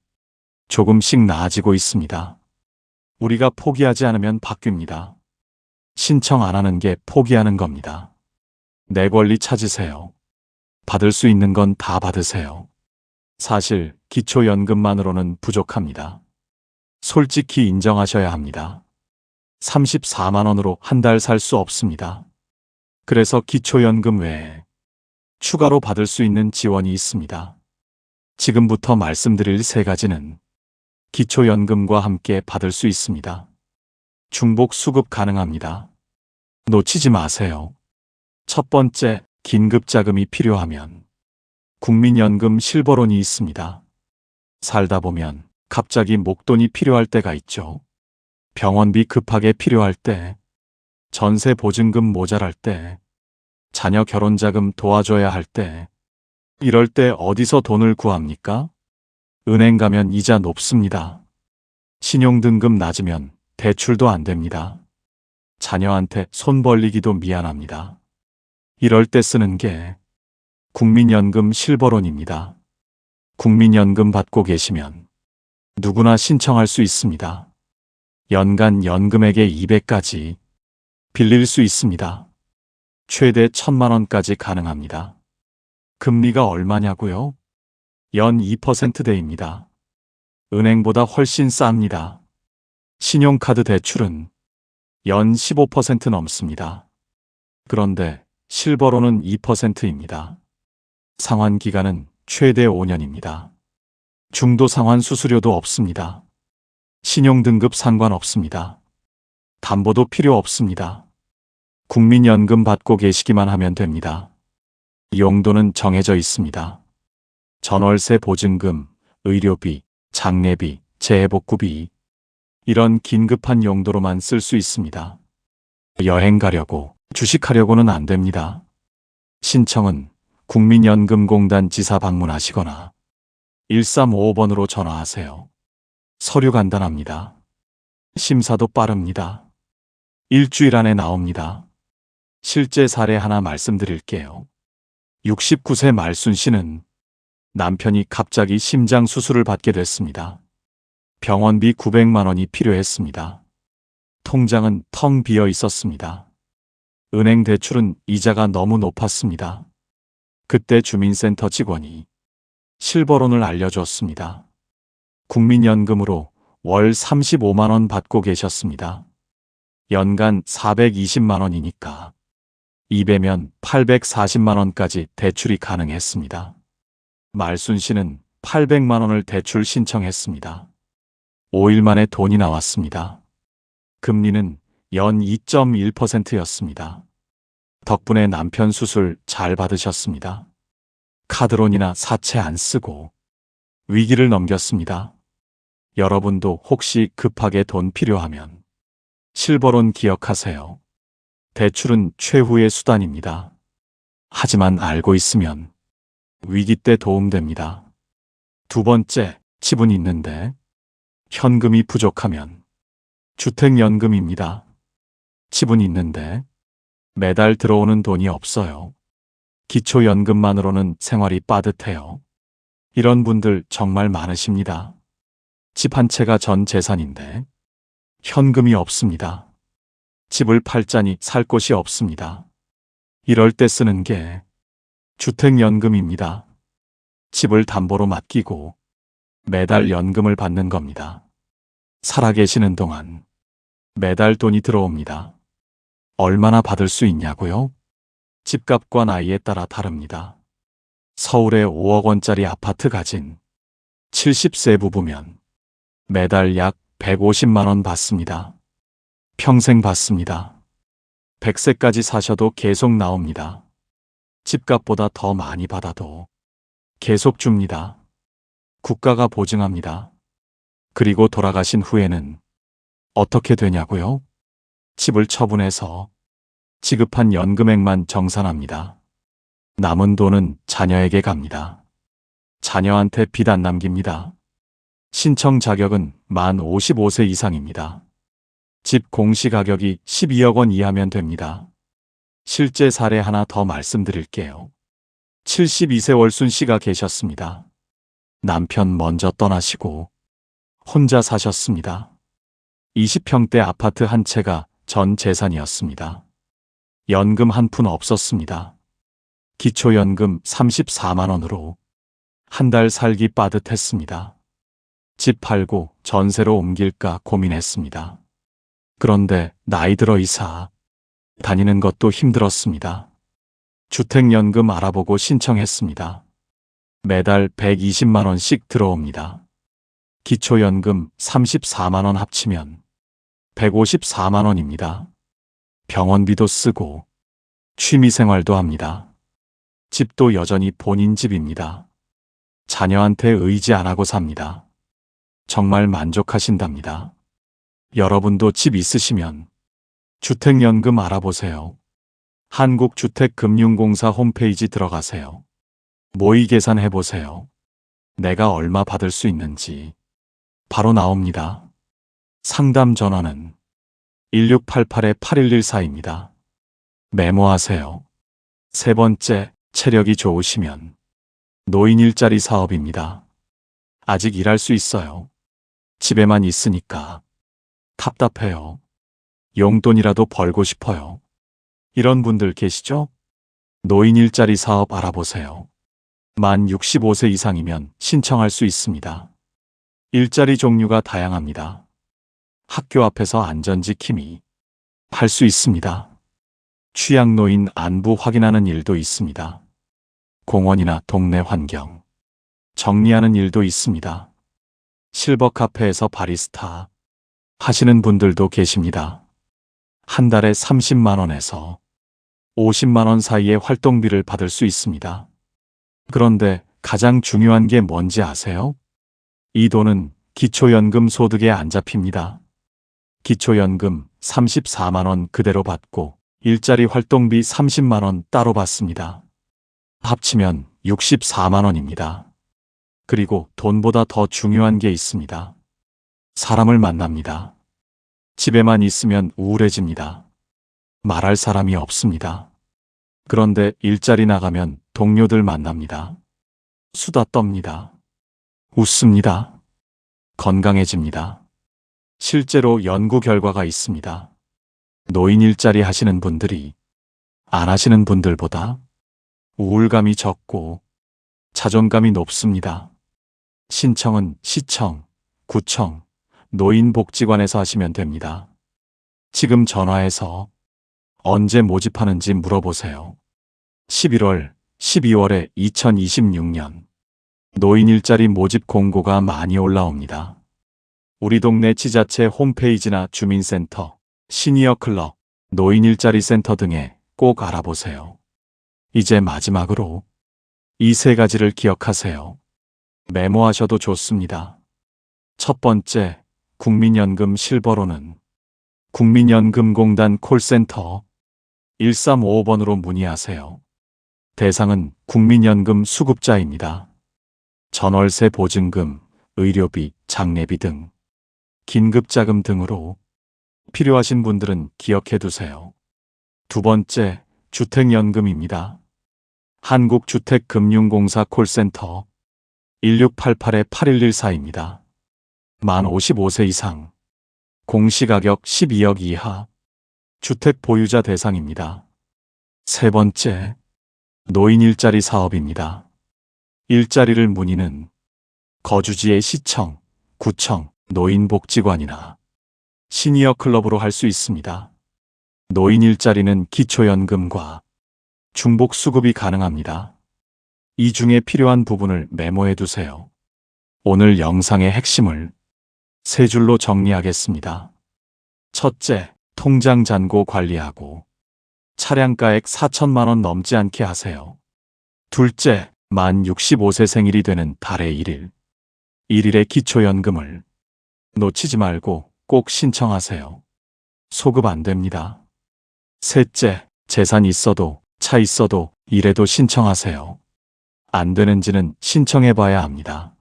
조금씩 나아지고 있습니다. 우리가 포기하지 않으면 바뀝니다. 신청 안 하는 게 포기하는 겁니다. 내 권리 찾으세요. 받을 수 있는 건 다 받으세요. 사실 기초연금만으로는 부족합니다. 솔직히 인정하셔야 합니다. 34만 원으로 한 달 살 수 없습니다. 그래서 기초연금 외에 추가로 받을 수 있는 지원이 있습니다. 지금부터 말씀드릴 세 가지는 기초연금과 함께 받을 수 있습니다. 중복 수급 가능합니다. 놓치지 마세요. 첫 번째, 긴급자금이 필요하면 국민연금 실버론이 있습니다. 살다 보면 갑자기 목돈이 필요할 때가 있죠. 병원비 급하게 필요할 때, 전세 보증금 모자랄 때, 자녀 결혼자금 도와줘야 할 때, 이럴 때 어디서 돈을 구합니까? 은행 가면 이자 높습니다. 신용등급 낮으면 대출도 안 됩니다. 자녀한테 손 벌리기도 미안합니다. 이럴 때 쓰는 게 국민연금 실버론입니다. 국민연금 받고 계시면 누구나 신청할 수 있습니다. 연간 연금액의 200까지 빌릴 수 있습니다. 최대 1,000만 원까지 가능합니다. 금리가 얼마냐고요? 연 2%대입니다. 은행보다 훨씬 쌉니다. 신용카드 대출은 연 15% 넘습니다. 그런데 실버론은 2%입니다. 상환 기간은 최대 5년입니다. 중도 상환 수수료도 없습니다. 신용등급 상관없습니다. 담보도 필요 없습니다. 국민연금 받고 계시기만 하면 됩니다. 용도는 정해져 있습니다. 전월세 보증금, 의료비, 장례비, 재해복구비, 이런 긴급한 용도로만 쓸 수 있습니다. 여행 가려고, 주식하려고는 안 됩니다. 신청은 국민연금공단 지사 방문하시거나 1355번으로 전화하세요. 서류 간단합니다. 심사도 빠릅니다. 일주일 안에 나옵니다. 실제 사례 하나 말씀드릴게요. 69세 말순 씨는 남편이 갑자기 심장 수술을 받게 됐습니다. 병원비 900만 원이 필요했습니다. 통장은 텅 비어 있었습니다. 은행 대출은 이자가 너무 높았습니다. 그때 주민센터 직원이 실버론을 알려줬습니다. 국민연금으로 월 35만 원 받고 계셨습니다. 연간 420만 원이니까 2배면 840만 원까지 대출이 가능했습니다. 말순 씨는 800만 원을 대출 신청했습니다. 5일 만에 돈이 나왔습니다. 금리는 연 2.1%였습니다. 덕분에 남편 수술 잘 받으셨습니다. 카드론이나 사채 안 쓰고 위기를 넘겼습니다. 여러분도 혹시 급하게 돈 필요하면 실버론 기억하세요. 대출은 최후의 수단입니다. 하지만 알고 있으면 위기 때 도움됩니다. 두 번째, 집은 있는데 현금이 부족하면 주택연금입니다. 집은 있는데 매달 들어오는 돈이 없어요. 기초연금만으로는 생활이 빠듯해요. 이런 분들 정말 많으십니다. 집 한 채가 전 재산인데 현금이 없습니다. 집을 팔자니 살 곳이 없습니다. 이럴 때 쓰는 게 주택연금입니다. 집을 담보로 맡기고 매달 연금을 받는 겁니다. 살아계시는 동안 매달 돈이 들어옵니다. 얼마나 받을 수 있냐고요? 집값과 나이에 따라 다릅니다. 서울에 5억 원짜리 아파트 가진 70세 부부면 매달 약 150만 원 받습니다. 평생 받습니다. 100세까지 사셔도 계속 나옵니다. 집값보다 더 많이 받아도 계속 줍니다. 국가가 보증합니다. 그리고 돌아가신 후에는 어떻게 되냐고요? 집을 처분해서 지급한 연금액만 정산합니다. 남은 돈은 자녀에게 갑니다. 자녀한테 빚 안 남깁니다. 신청 자격은 만 55세 이상입니다. 집 공시가격이 12억 원 이하면 됩니다. 실제 사례 하나 더 말씀드릴게요. 72세 월순 씨가 계셨습니다. 남편 먼저 떠나시고 혼자 사셨습니다. 20평대 아파트 한 채가 전 재산이었습니다. 연금 한 푼 없었습니다. 기초연금 34만 원으로 한 달 살기 빠듯했습니다. 집 팔고 전세로 옮길까 고민했습니다. 그런데 나이 들어 이사 다니는 것도 힘들었습니다. 주택연금 알아보고 신청했습니다. 매달 120만 원씩 들어옵니다. 기초연금 34만 원 합치면 154만 원입니다. 병원비도 쓰고 취미생활도 합니다. 집도 여전히 본인 집입니다. 자녀한테 의지 안 하고 삽니다. 정말 만족하신답니다. 여러분도 집 있으시면 주택연금 알아보세요. 한국주택금융공사 홈페이지 들어가세요. 모의 계산해보세요. 내가 얼마 받을 수 있는지 바로 나옵니다. 상담 전화는 1688-8114입니다. 메모하세요. 세 번째, 체력이 좋으시면 노인 일자리 사업입니다. 아직 일할 수 있어요. 집에만 있으니까 답답해요. 용돈이라도 벌고 싶어요. 이런 분들 계시죠? 노인 일자리 사업 알아보세요. 만 65세 이상이면 신청할 수 있습니다. 일자리 종류가 다양합니다. 학교 앞에서 안전지킴이 할 수 있습니다. 취약노인 안부 확인하는 일도 있습니다. 공원이나 동네 환경 정리하는 일도 있습니다. 실버 카페에서 바리스타 하시는 분들도 계십니다. 한 달에 30만 원에서 50만 원 사이의 활동비를 받을 수 있습니다. 그런데 가장 중요한 게 뭔지 아세요? 이 돈은 기초연금 소득에 안 잡힙니다. 기초연금 34만 원 그대로 받고 일자리 활동비 30만 원 따로 받습니다. 합치면 64만 원입니다. 그리고 돈보다 더 중요한 게 있습니다. 사람을 만납니다. 집에만 있으면 우울해집니다. 말할 사람이 없습니다. 그런데 일자리 나가면 동료들 만납니다. 수다 떱니다. 웃습니다. 건강해집니다. 실제로 연구 결과가 있습니다. 노인 일자리 하시는 분들이 안 하시는 분들보다 우울감이 적고 자존감이 높습니다. 신청은 시청, 구청, 노인복지관에서 하시면 됩니다. 지금 전화해서 언제 모집하는지 물어보세요. 11월, 12월에 2026년 노인 일자리 모집 공고가 많이 올라옵니다. 우리 동네 지자체 홈페이지나 주민센터, 시니어 클럽, 노인 일자리 센터 등에 꼭 알아보세요. 이제 마지막으로 이 세 가지를 기억하세요. 메모하셔도 좋습니다. 첫 번째, 국민연금 실버로는 국민연금공단 콜센터 1355번으로 문의하세요. 대상은 국민연금 수급자입니다. 전월세 보증금, 의료비, 장례비 등 긴급자금 등으로 필요하신 분들은 기억해 두세요. 두 번째, 주택연금입니다. 한국주택금융공사 콜센터 1688-8114입니다. 만 55세 이상, 공시가격 12억 이하, 주택 보유자 대상입니다. 세 번째, 노인 일자리 사업입니다. 일자리를 문의는 거주지의 시청, 구청, 노인복지관이나 시니어 클럽으로 할 수 있습니다. 노인 일자리는 기초연금과 중복수급이 가능합니다. 이 중에 필요한 부분을 메모해 두세요. 오늘 영상의 핵심을 세 줄로 정리하겠습니다. 첫째, 통장 잔고 관리하고 차량가액 4천만 원 넘지 않게 하세요. 둘째, 만 65세 생일이 되는 달의 1일, 1일의 기초연금을 놓치지 말고 꼭 신청하세요. 소급 안 됩니다. 셋째, 재산 있어도 차 있어도 이래도 신청하세요. 안 되는지는 신청해 봐야 합니다.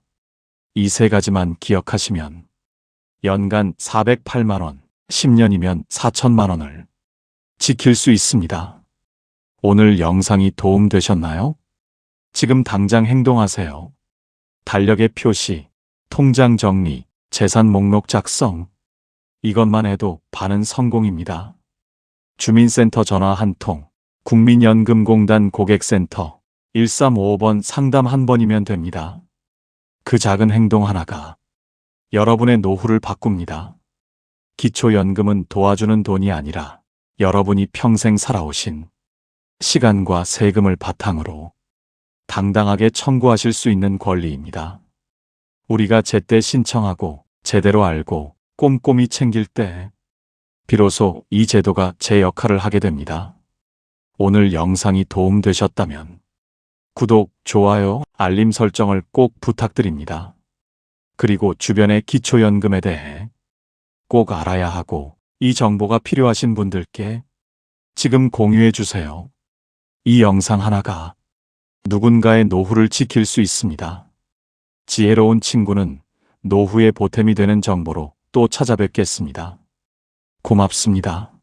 이 세 가지만 기억하시면 연간 408만 원, 10년이면 4천만 원을 지킬 수 있습니다. 오늘 영상이 도움되셨나요? 지금 당장 행동하세요. 달력의 표시, 통장 정리, 재산 목록 작성. 이것만 해도 반은 성공입니다. 주민센터 전화 한 통, 국민연금공단 고객센터 1355번 상담 한 번이면 됩니다. 그 작은 행동 하나가 여러분의 노후를 바꿉니다. 기초연금은 도와주는 돈이 아니라 여러분이 평생 살아오신 시간과 세금을 바탕으로 당당하게 청구하실 수 있는 권리입니다. 우리가 제때 신청하고 제대로 알고 꼼꼼히 챙길 때 비로소 이 제도가 제 역할을 하게 됩니다. 오늘 영상이 도움되셨다면 구독, 좋아요, 알림 설정을 꼭 부탁드립니다. 그리고 주변의 기초연금에 대해 꼭 알아야 하고 이 정보가 필요하신 분들께 지금 공유해 주세요. 이 영상 하나가 누군가의 노후를 지킬 수 있습니다. 지혜로운 친구는 노후의 보탬이 되는 정보로 또 찾아뵙겠습니다. 고맙습니다.